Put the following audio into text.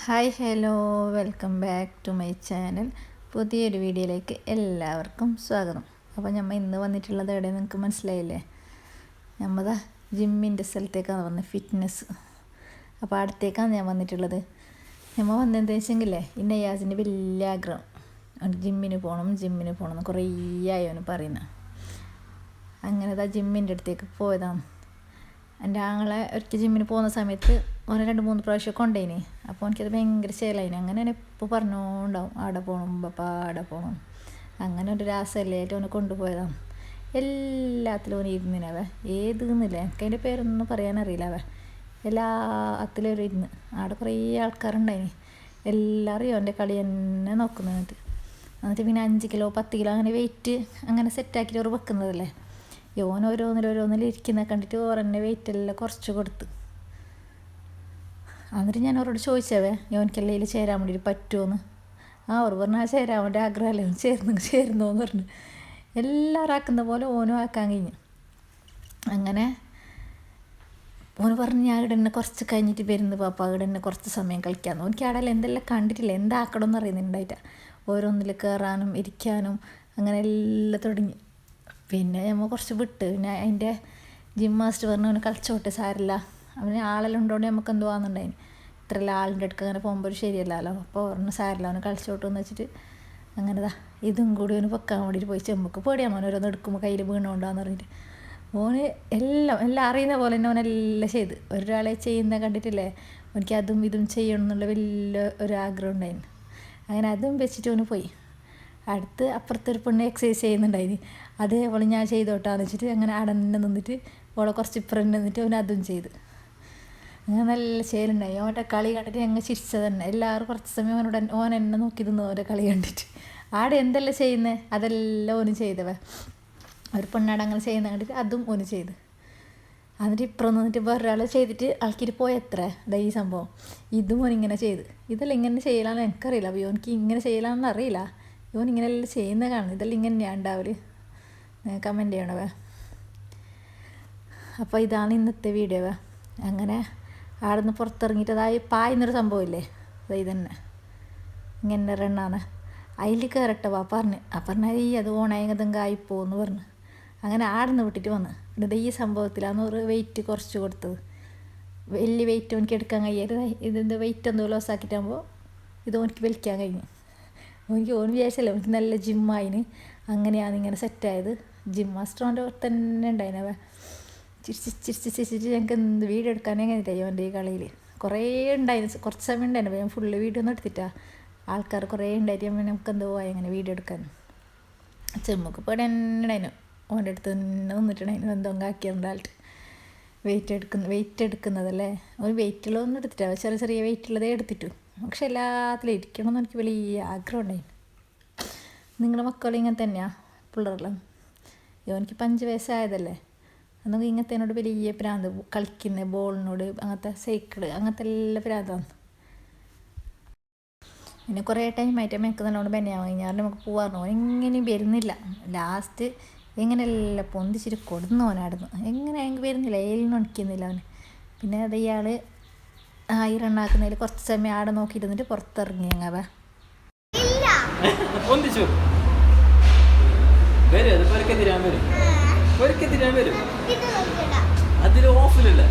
Hi hello welcome back to my channel. പുതിയൊരു വീഡിയോയിലേക്ക് എല്ലാവർക്കും സ്വാഗതം. അപ്പോൾ നമ്മൾ ഇന്ന് വന്നിട്ടുള്ളത് എവിടെ നിങ്ങൾക്ക് മനസ്സിലായില്ലേ? നമ്മതാ ജിമ്മിൻ്റെ സ്ഥലത്തേക്കാണ് വന്നത്, ഫിറ്റ്നസ്. അപ്പോൾ അടുത്തേക്കാണ് ഞാൻ വന്നിട്ടുള്ളത്. നമ്മൾ വന്നതെന്ന് വെച്ചെങ്കിലേ ഇന്ന യാസിൻ്റെ വലിയ ആഗ്രഹം ജിമ്മിന് പോകണം എന്ന് കുറേ ആയോന് പറയുന്നത്. അങ്ങനെ ജിമ്മിൻ്റെ അടുത്തേക്ക് പോയതാണ്. എൻ്റെ ആങ്ങളെ ഒരിക്കൽ ജിമ്മിന് പോകുന്ന സമയത്ത് ഓനെ 2-3 പ്രാവശ്യം കൊണ്ടേനി. അപ്പോൾ എനിക്കത് ഭയങ്കര ശീലമായിന്. അങ്ങനെ ഞാൻ എപ്പോൾ പറഞ്ഞോണ്ടാവും ആടെ പോകണം പപ്പാ ആടെ പോകണം. അങ്ങനെ ഒരു രാസമല്ലായിട്ട് ഓനെ കൊണ്ടുപോയതാണ്. എല്ലാത്തിലും ഓന് ഇരുന്നിനവേ, ഏതെന്നില്ല, എനിക്ക് അതിൻ്റെ പേരൊന്നും പറയാനറിയില്ല. എല്ലാത്തിലും ഒരു ഇരുന്ന്. ആടെ കുറേ ആൾക്കാരുണ്ടായിന്. എല്ലാവരും അവൻ്റെ കളി തന്നെ നോക്കുന്നത്. എന്നിട്ട് പിന്നെ 5 കിലോ 10 കിലോ അങ്ങനെ വെയിറ്റ് അങ്ങനെ സെറ്റാക്കിയിട്ട് അവർ വെക്കുന്നതല്ലേ. ഓരോന്നിൽ ഇരിക്കുന്ന കണ്ടിട്ട് ഓരെന്നെ വെയിറ്റെല്ലാം കുറച്ച് കൊടുത്ത്. എന്നിട്ട് ഞാൻ അവരോട് ചോദിച്ചവേ എനിക്കെല്ലാം ചേരാൻ വേണ്ടിയിട്ട് പറ്റുമോയെന്ന്. അവർ പറഞ്ഞാൽ ചേരാൻ വേണ്ടി ആഗ്രഹമല്ലേ, ചേരുന്നോന്ന് പറഞ്ഞു. എല്ലാവരും ആക്കുന്ന പോലെ ഓനും ആക്കാൻ കഴിഞ്ഞു. അങ്ങനെ ഓന് പറഞ്ഞ് ഞാൻ ഇവിടെ തന്നെ കുറച്ച് കഴിഞ്ഞിട്ട് വരുന്നു പാപ്പ, ഇവിടെ തന്നെ കുറച്ച് സമയം കളിക്കാമെന്ന്. എനിക്ക് അവിടെ എന്തെല്ലാം കണ്ടിട്ടില്ല, എന്താക്കണമെന്ന് അറിയുന്നുണ്ടായിട്ടാ. ഓരോന്നിൽ കയറാനും ഇരിക്കാനും അങ്ങനെ എല്ലാം തുടങ്ങി. പിന്നെ നമ്മൾ കുറച്ച് വിട്ട്. പിന്നെ അതിൻ്റെ ജിം മാസ്റ്റർ പറഞ്ഞു അവന് കളിച്ചോട്ടെ, സാരില്ല, അവന് ആളെല്ലാം ഉണ്ടോണ്ട് നമുക്ക് എന്തോ ആകുന്നുണ്ടായിന്. ഇത്രയെല്ലാം ആളിൻ്റെ അടുക്ക് അങ്ങനെ പോകുമ്പോൾ ഒരു ശരിയല്ലല്ലോ. അപ്പോൾ പറഞ്ഞു സാരില്ല, അവന് കളിച്ചോട്ടെ എന്ന് വെച്ചിട്ട് അങ്ങനെ ഇതും കൂടി അവന് വെക്കാൻ വേണ്ടിയിട്ട് പോയി. ചെമ്പക്ക് പേടിയാൽ മോൻ ഓരോന്ന് എടുക്കുമ്പോൾ കയ്യിൽ വീണുകൊണ്ടാന്ന് പറഞ്ഞിട്ട് ഓന് എല്ലാം അറിയുന്ന പോലെ തന്നെ ഓനെല്ലാം ചെയ്ത്. ഒരാളെ ചെയ്യുന്ന കണ്ടിട്ടില്ലേ, എനിക്ക് അതും ഇതും ചെയ്യണം എന്നുള്ള വലിയ ഒരു ആഗ്രഹം ഉണ്ടായിരുന്നു. അങ്ങനെ അതും വെച്ചിട്ട് അവന് പോയി. അടുത്ത് അപ്പുറത്തൊരു പെണ്ണ് എക്സസൈസ് ചെയ്യുന്നുണ്ടായിന്. അതേപോലെ ഞാൻ ചെയ്തോട്ടാന്ന് വെച്ചിട്ട് അങ്ങനെ അടന്നെ നിന്നിട്ട് ഓളെ കുറച്ച് ഇപ്പുറം നിന്നിട്ട് അവൻ അതും ചെയ്ത്. അങ്ങനെ നല്ല ചേലുണ്ടായി. ഓൻ്റെ കളി കണ്ടിട്ട് ഞങ്ങൾ ചിരിച്ചത് തന്നെ. എല്ലാവരും കുറച്ച് സമയം ഓൻ എന്നെ നോക്കി നിന്നു ഓൻ്റെ കളി കണ്ടിട്ട്. ആടെ എന്തെല്ലാം ചെയ്യുന്നത് അതെല്ലാം ഓന് ചെയ്തവ. ഒരു പെണ്ണാട് അങ്ങനെ ചെയ്യുന്ന കണ്ടിട്ട് അതും ഓന് ചെയ്ത്. എന്നിട്ട് ഇപ്പുറം നിന്നിട്ട് വേറൊരാൾ ചെയ്തിട്ട് ആൾക്കിട്ട് പോയത്ര ഈ സംഭവം ഇതും ഓനിങ്ങനെ ചെയ്ത്. ഇതെല്ലാം ഇങ്ങനെ ചെയ്യലാന്ന് എനിക്കറിയില്ല. അപ്പോൾ എനിക്ക് ഇങ്ങനെ ചെയ്യലാമെന്ന് അറിയില്ല. ഇവൻ ഇങ്ങനെല്ലാം ചെയ്യുന്ന കാണും. ഇതെല്ലാം ഇങ്ങനെ ഞാൻ ഉണ്ടാവല്, കമൻറ്റ് ചെയ്യണവേ. അപ്പോൾ ഇതാണ് ഇന്നത്തെ വീഡിയോ. അങ്ങനെ അവിടെ നിന്ന് പുറത്തിറങ്ങിയിട്ട് അതായി പായുന്നൊരു സംഭവമില്ലേ, ഇതന്നെ ഇങ്ങനെ റണ്ണാണ്. അതിൽ കയറട്ടെ വാ പറഞ്ഞ്. പറഞ്ഞാൽ അത് ഓണായതും കായിപ്പോന്ന് പറഞ്ഞു. അങ്ങനെ ആടെ നിന്ന് വിട്ടിട്ട് വന്ന്. എന്നിട്ട് ഈ സംഭവത്തിലാണ് ഒരു വെയിറ്റ് കുറച്ച് കൊടുത്തത്. വലിയ വെയിറ്റ് എനിക്ക് എടുക്കാൻ കഴിയരുത്. ഇതിൻ്റെ വെയിറ്റ് എന്തോ ലോസ് ആക്കിയിട്ടാകുമ്പോൾ ഇത് എനിക്ക് വലിക്കാൻ കഴിഞ്ഞു. ഓൻ വിചാരിച്ചല്ലോ എനിക്ക് നല്ല ജിമ്മായിന്. അങ്ങനെയാണ് ഇങ്ങനെ സെറ്റായത്. ജിം മാസ്റ്റർ തന്നെ ഉണ്ടായിനവ. ചിരിച്ചിട്ട് ഞങ്ങൾക്ക് എന്ത് വീഡിയോ എടുക്കാൻ എങ്ങനെ തരും അവൻ്റെ ഈ കളിയിൽ. കുറേ ഉണ്ടായിരുന്നു, കുറച്ച് സമയം ഉണ്ടായിരുന്നു. ഞാൻ ഫുള്ള് വീഡിയോ ഒന്നും എടുത്തിട്ടാണ്. ആൾക്കാർ കുറേ ഉണ്ടായിട്ട് നമുക്ക് എന്തോ ആയി അങ്ങനെ വീഡിയോ എടുക്കാൻ. ചെമ്മക്ക് ഇപ്പോൾ തന്നെ ഉണ്ടായിരുന്നു. ഓൻ്റെ അടുത്ത് തന്നെ നിന്നിട്ടുണ്ടായിരുന്നു. എന്തോ ആക്കിയിട്ടുണ്ടായിട്ട് വെയിറ്റ് എടുക്കുന്നതല്ലേ. ഒരു വെയിറ്റുള്ളതൊന്നും എടുത്തിട്ടാണ്, ചെറിയ ചെറിയ വെയിറ്റുള്ളതേ എടുത്തിട്ടു. പക്ഷെ എല്ലാത്തിലും ഇരിക്കണമെന്ന് എനിക്ക് വലിയ ആഗ്രഹം ഉണ്ടായി. നിങ്ങളുടെ മക്കളും ഇങ്ങനെ തന്നെയാണ് പിള്ളേരെല്ലാം. എനിക്ക് 5 വയസ്സായതല്ലേ, അന്നൊക്കെ ഇങ്ങനത്തേനോട് വലിയ പ്രാന്ത്. കളിക്കുന്ന ബോളിനോട്, അങ്ങനത്തെ സൈക്കിള്, അങ്ങനത്തെ എല്ലാ പ്രാന്താണ്. പിന്നെ കുറേ ടൈമായിട്ട് എനിക്ക് നല്ലോണം ബെന്നയാവാൻ കഴിഞ്ഞാൽ നമുക്ക് പോകാറുണ്ട്. എങ്ങനെയും വരുന്നില്ല. ലാസ്റ്റ് എങ്ങനെയെല്ലാം പൊന്തിച്ചിട്ട് കൊടുന്നവനായിരുന്നു. എങ്ങനെ എനിക്ക് വരുന്നില്ല, ഏലിനും അണിക്കുന്നില്ല അവന്. പിന്നെ അത് ഇയാൾ ഈ റണ്ണാക്കുന്നതിൽ കുറച്ച് സമയം ആടെ നോക്കിയിരുന്നിട്ട് പുറത്തിറങ്ങി. അങ്ങവ അതിൽ ഓഫിലല്ലേ